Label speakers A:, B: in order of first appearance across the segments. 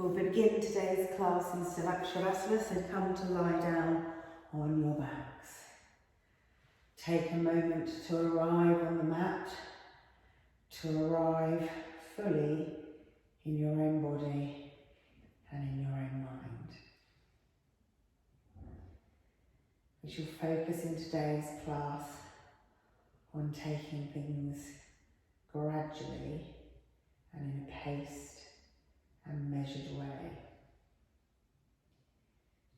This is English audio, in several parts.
A: We'll begin today's class in Shavasana, so come to lie down on your backs. Take a moment to arrive on the mat, to arrive fully in your own body and in your own mind. We shall focus in today's class on taking things gradually and in a paced and measured way.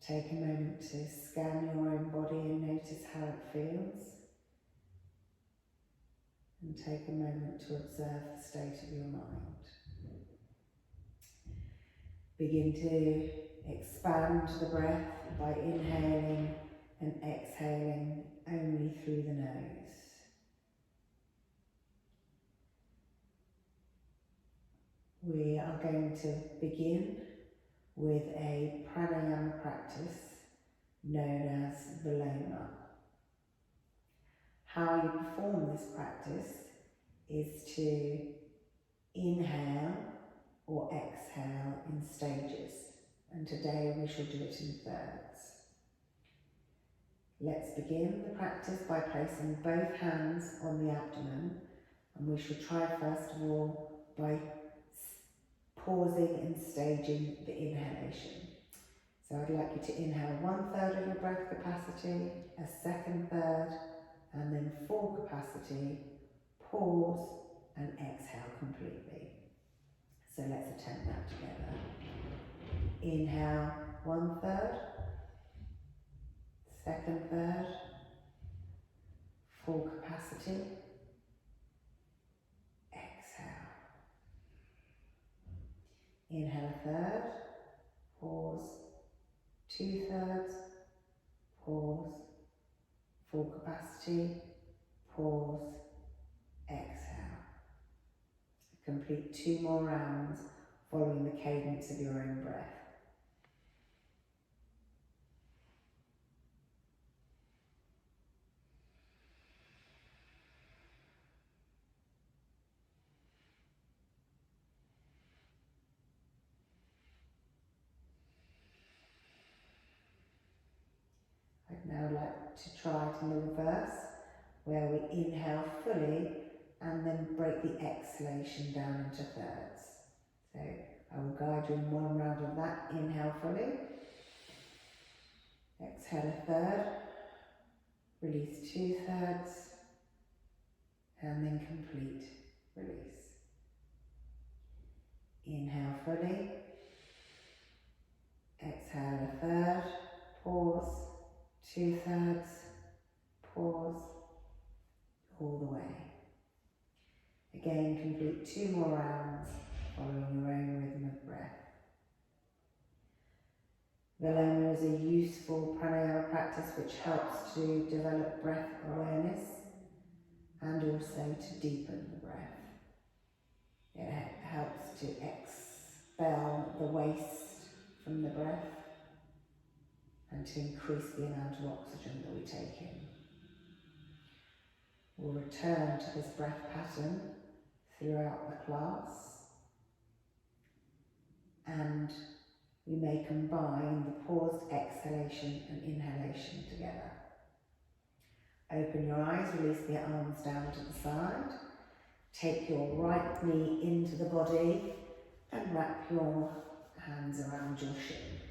A: Take a moment to scan your own body and notice how it feels. And take a moment to observe the state of your mind. Begin to expand the breath by inhaling and exhaling only through the nose. We are going to begin with a pranayama practice known as Viloma. How you perform this practice is to inhale or exhale in stages, and today we shall do it in thirds. Let's begin the practice by placing both hands on the abdomen, and we shall try first of all by pausing and staging the inhalation. So I'd like you to inhale 1/3 of your breath capacity, a second third, and then full capacity, pause and exhale completely. So let's attempt that together. Inhale 1/3, second third, full capacity, exhale. Inhale a third, pause, 2/3, pause, full capacity, pause, exhale. Complete 2 more rounds following the cadence of your own breath. I'd now like to try it in the reverse, where we inhale fully and then break the exhalation down into thirds. So I will guide you in 1 round of that. Inhale fully, exhale a third, release 2/3, and then complete release. Inhale fully, exhale a third, pause, 2/3, pause, all the way. Again, complete 2 more rounds following your own rhythm of breath. Viloma is a useful pranayama practice which helps to develop breath awareness and also to deepen the breath. It helps to expel the waste from the breath and to increase the amount of oxygen that we take in. We'll return to this breath pattern throughout the class, and we may combine the paused exhalation and inhalation together. Open your eyes, release the arms down to the side. Take your right knee into the body and wrap your hands around your shin.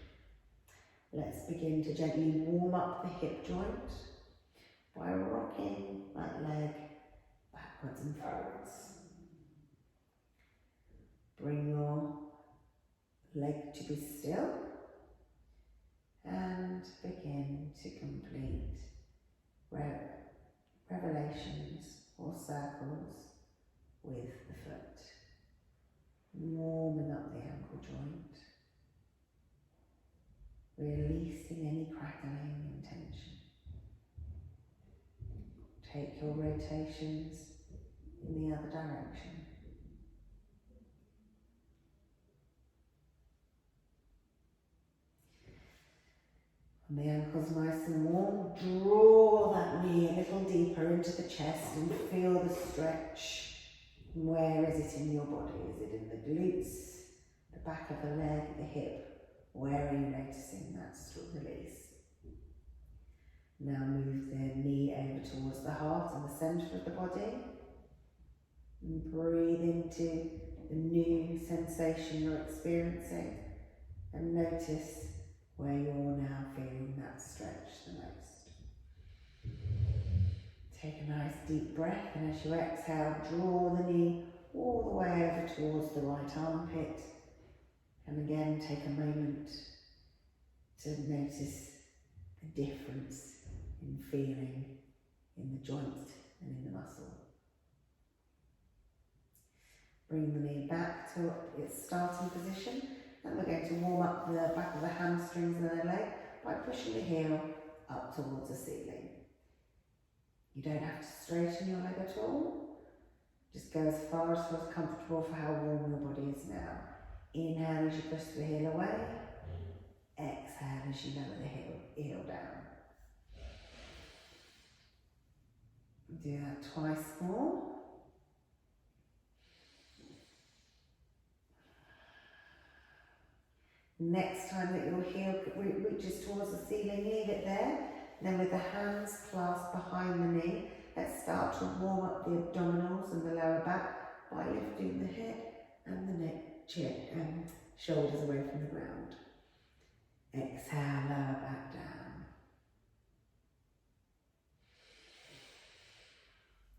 A: Let's begin to gently warm up the hip joint by rocking that leg backwards and forwards. Bring your leg to be still and begin to complete revelations or circles with the foot. Warming up the ankle joint, releasing any crackling and tension. Take your rotations in the other direction. And the ankle's nice and warm. Draw that knee a little deeper into the chest and feel the stretch. Where is it in your body? Is it in the glutes, the back of the leg, the hip. Where are you noticing that release? Now move the knee over towards the heart and the centre of the body. And breathe into the new sensation you're experiencing. And notice where you're now feeling that stretch the most. Take a nice deep breath, and as you exhale, draw the knee all the way over towards the right armpit. And again, take a moment to notice the difference in feeling in the joint and in the muscle. Bring the knee back to its starting position, and we're going to warm up the back of the hamstrings and the leg by pushing the heel up towards the ceiling. You don't have to straighten your leg at all. Just go as far as feels comfortable for how warm your body is now. Inhale as you push the heel away. Exhale as you lower the heel down. Do that twice more. Next time that your heel reaches towards the ceiling, leave it there. Then with the hands clasped behind the knee, let's start to warm up the abdominals and the lower back by lifting the head and the neck, chin and shoulders away from the ground. Exhale, lower back down.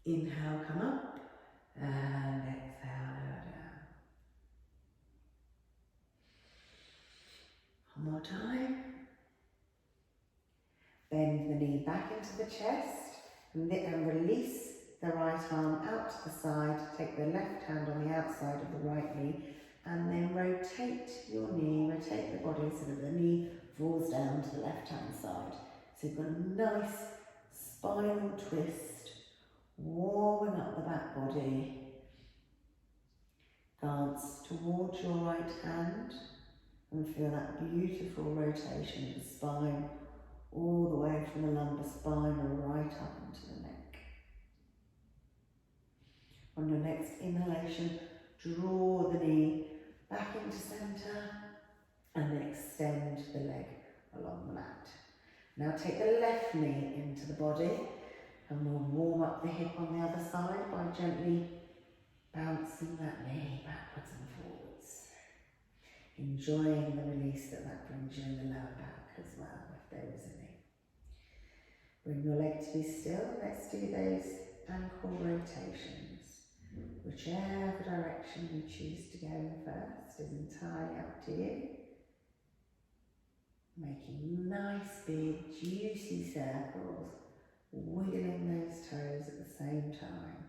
A: Inhale, come up, and exhale, lower down. One more time. Bend the knee back into the chest and release the right arm out to the side. Take the left hand on the outside of the right knee and then rotate your knee, rotate the body so that the knee falls down to the left hand side. So you've got a nice spinal twist, warming up the back body. Glance towards your right hand and feel that beautiful rotation of the spine all the way from the lumbar spine right up into the neck. On your next inhalation, draw the knee back into centre and then extend the leg along the mat. Now take the left knee into the body and we'll warm up the hip on the other side by gently bouncing that knee backwards and forwards. Enjoying the release that brings you in the lower back as well, if there is any. Bring your leg to be still. Let's do those ankle rotations. Whichever direction you choose to go in first is entirely up to you. Making nice, big, juicy circles, wiggling those toes at the same time.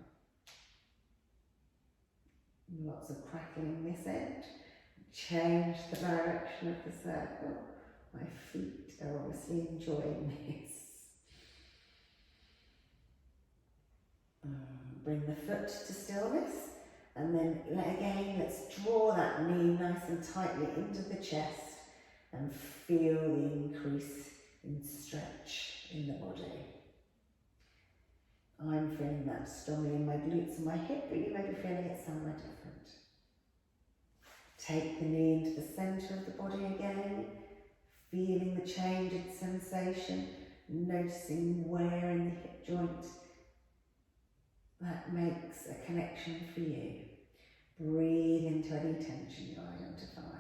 A: Lots of crackling this end. Change the direction of the circle. My feet are obviously enjoying this. Bring the foot to stillness and then again let's draw that knee nice and tightly into the chest and feel the increase in stretch in the body. I'm feeling that strongly in my glutes and my hip, but you may be feeling it somewhere different. Take the knee into the centre of the body again, feeling the change in sensation, noticing where in the hip joint that makes a connection for you. Breathe into any tension you identify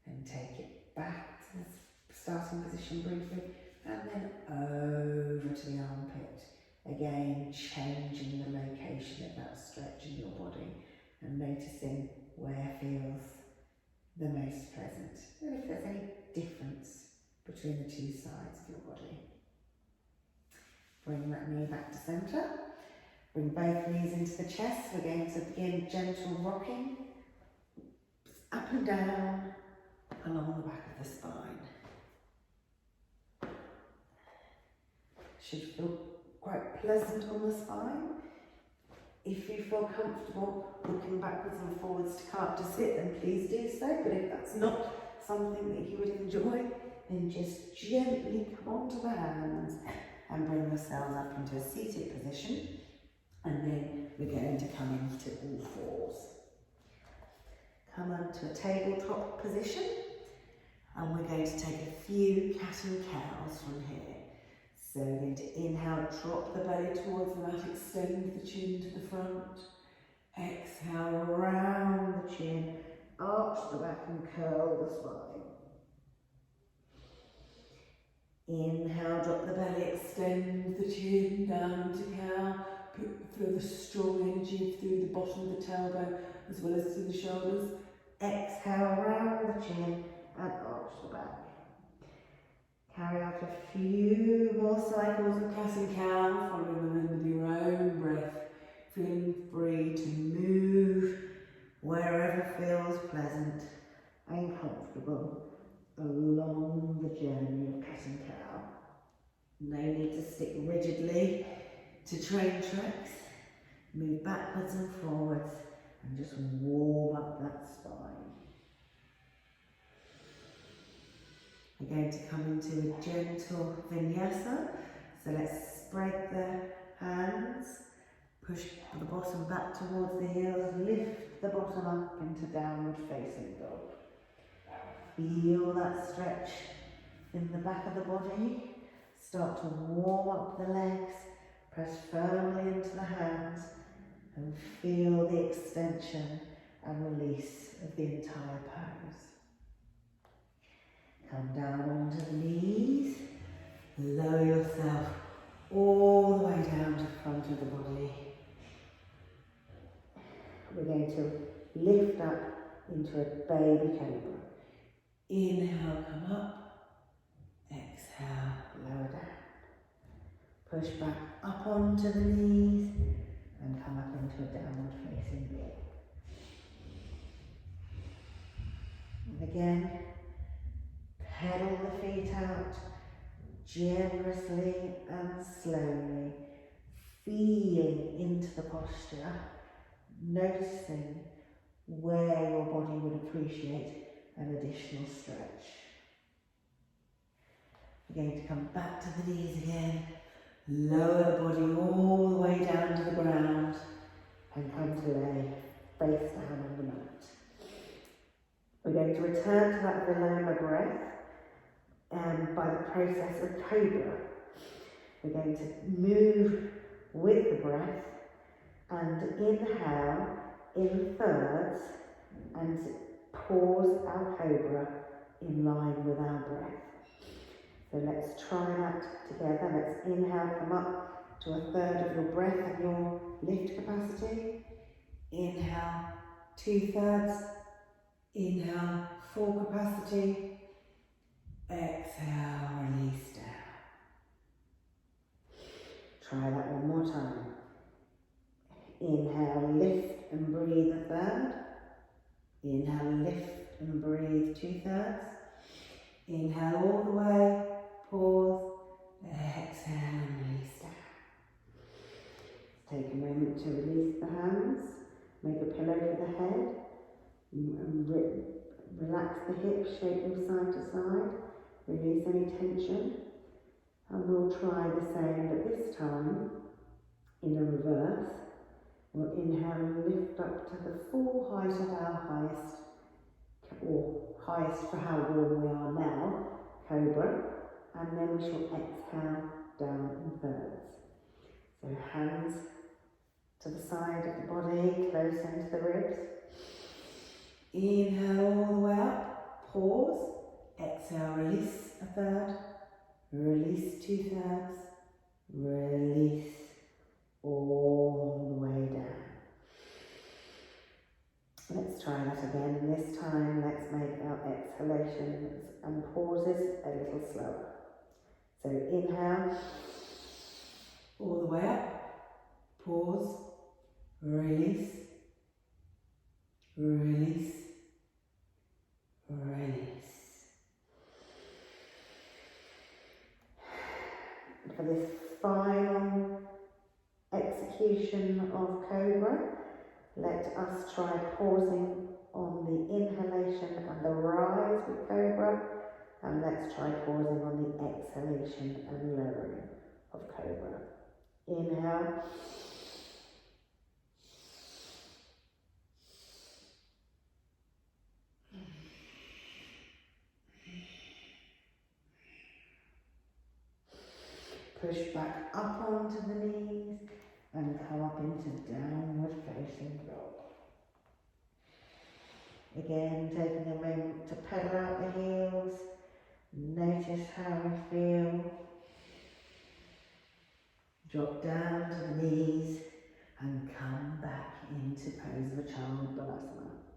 A: and take it back to the starting position briefly and then over to the armpit. Again, changing the location of that stretch in your body and noticing where feels the most pleasant and if there's any difference between the two sides of your body. Bring that knee back to centre. Bring both knees into the chest. We're going to begin gentle rocking up and down along the back of the spine. Should feel quite pleasant on the spine. If you feel comfortable looking backwards and forwards to come up to sit, then please do so. But if that's not something that you would enjoy, then just gently come onto the hands and bring yourselves up into a seated position. And then we're going to come into all fours.
B: come onto a tabletop position, and we're going to take a few cat and cows from here. So we're going to inhale, drop the belly towards the mat, extend the chin to the front. Exhale, round the chin, arch the back and curl the spine. Inhale, drop the belly, extend the chin down to cow. Feel the strong energy through the bottom of the tailbone as well as through the shoulders. Exhale, round the chin and arch the back. Carry out a few more cycles of cat and cow, following them in with your own breath, feeling free to move wherever feels pleasant and comfortable along the journey of cat and cow. No need to stick rigidly to train tracks. Move backwards and forwards and just warm up that spine. We're going to come into a gentle vinyasa. So let's spread the hands, push the bottom back towards the heels, lift the bottom up into downward facing dog. Feel that stretch in the back of the body. Start to warm up the legs, press firmly into the hands and feel the extension and release of the entire pose. Come down onto the knees, lower yourself all the way down to the front of the body. We're going to lift up into a baby cobra. Inhale, come up. Exhale, lower down. Push back up onto the knees and come up into a downward facing dog. And again, pedal the feet out generously and slowly, feeling into the posture, noticing where your body would appreciate an additional stretch. We're going to come back to the knees again, lower the body all the way down to the ground and come to lay face down on the mat. We're going to return to that pranayama breath by the process of cobra. We're going to move with the breath and inhale in thirds and pause our cobra in line with our breath. So let's try that together. Let's inhale, come up to a third of your breath and your lift capacity. Inhale, 2/3. Inhale, full capacity. Exhale, release down. Try that one more time. Inhale, lift and breathe a third. Inhale, lift and breathe 2/3. Inhale all the way, pause, exhale and release down. Take a moment to release the hands, make a pillow for the head, and relax the hips, shake them side to side, release any tension, and we'll try the same, but this time in a reverse. We'll inhale and lift up to the full height of our highest, or highest for how warm we are now, cobra, and then we shall exhale down in thirds. So hands to the side of the body, close into the ribs. Inhale all the way up, pause, exhale, release a third, release 2/3, release all the way down. Let's try that again, and this time let's make our exhalations and pauses a little slower. So inhale, all the way up, pause, release, release, release. For this final execution of cobra, let us try pausing on the inhalation and the rise with cobra, and let's try pausing on the exhalation and lowering of cobra. Inhale. Push back up onto the knees and come up into downward facing dog. Again, taking a moment to pedal out the heels. Notice how we feel. Drop down to the knees and come back into pose of a child balasana.